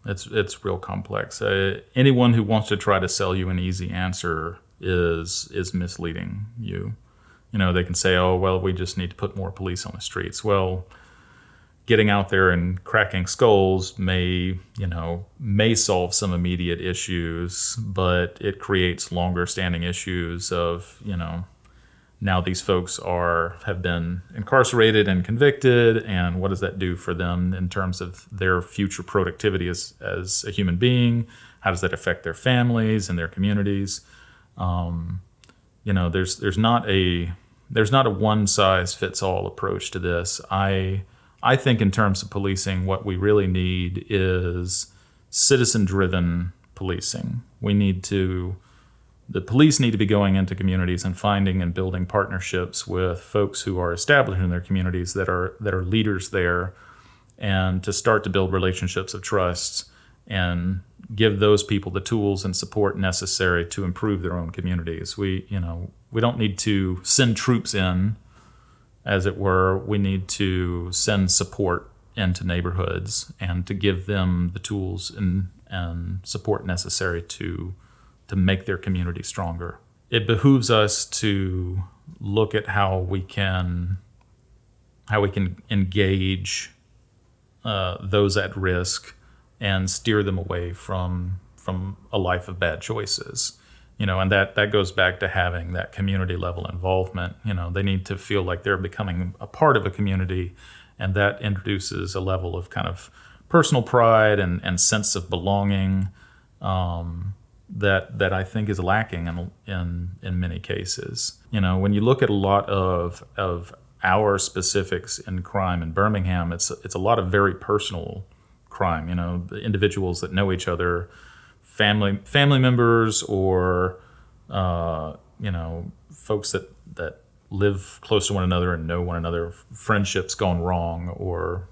It's real complex. Anyone who wants to try to sell you an easy answer is misleading you. They can say, oh, well, we just need to put more police on the streets. Well, getting out there and cracking skulls may solve some immediate issues, but it creates longer standing issues of, now these folks have been incarcerated and convicted, and what does that do for them in terms of their future productivity as a human being? How does that affect their families and their communities? There's not a one size fits all approach to this. I think in terms of policing, what we really need is citizen-driven policing. The police need to be going into communities and finding and building partnerships with folks who are established in their communities that are leaders there, and to start to build relationships of trust and give those people the tools and support necessary to improve their own communities. We don't need to send troops in, as it were. We need to send support into neighborhoods and to give them the tools and support necessary to make their community stronger. It behooves us to look at how we can engage those at risk and steer them away from a life of bad choices. And that goes back to having that community level involvement. They need to feel like they're becoming a part of a community, and that introduces a level of kind of personal pride and sense of belonging that I think is lacking in many cases. When you look at a lot of our specifics in crime in Birmingham, it's a lot of very personal crime. The individuals that know each other, family members, or folks that live close to one another and know one another, friendships gone wrong, or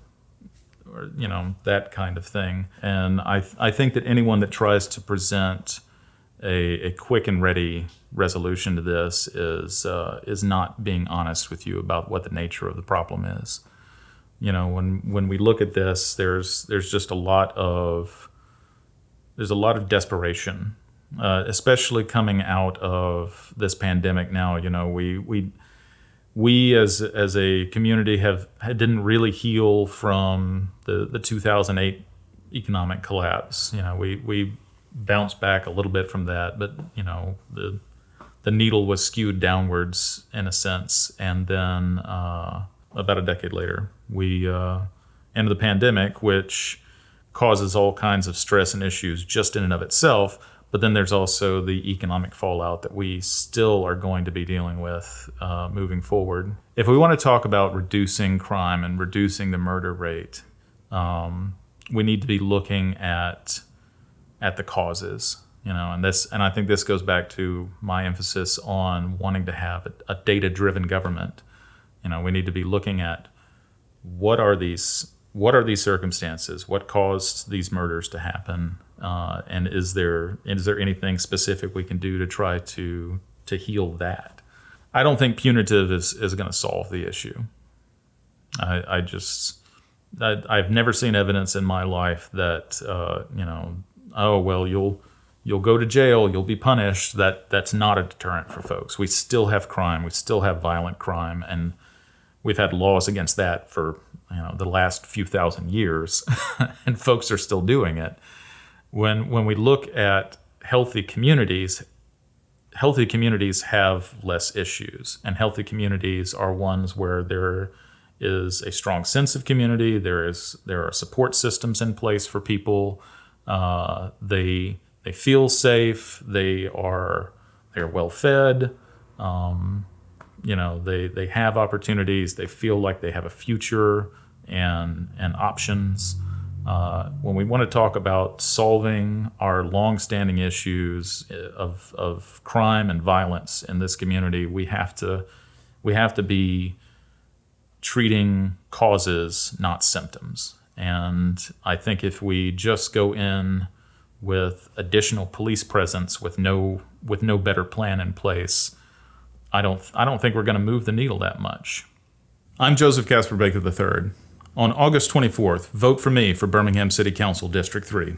that kind of thing. And I think that anyone that tries to present a quick and ready resolution to this is not being honest with you about what the nature of the problem is. When we look at this, there's just a lot of desperation, especially coming out of this pandemic. Now, we as a community didn't really heal from the 2008 economic collapse. We bounced back a little bit from that, but the needle was skewed downwards in a sense. And then about a decade later, we entered the pandemic, which causes all kinds of stress and issues just in and of itself. But then there's also the economic fallout that we still are going to be dealing with moving forward. If we want to talk about reducing crime and reducing the murder rate, we need to be looking at the causes, and I think this goes back to my emphasis on wanting to have a data-driven government. We need to be looking at what are these circumstances, what caused these murders to happen, and is there anything specific we can do to try to heal that? I don't think punitive is going to solve the issue. I've never seen evidence in my life that oh, well, you'll go to jail, you'll be punished. That's not a deterrent for folks. We still have crime, we still have violent crime, and we've had laws against that for the last few thousand years, and folks are still doing it. When we look at healthy communities have less issues, and healthy communities are ones where there is a strong sense of community. There are support systems in place for people. They feel safe. They are well fed. They have opportunities. They feel like they have a future and options. When we want to talk about solving our long-standing issues of crime and violence in this community, we have to be treating causes, not symptoms. And I think if we just go in with additional police presence with no better plan in place, I don't think we're going to move the needle that much. I'm Joseph Kasper Baker III. On August 24th, vote for me for Birmingham City Council District 3.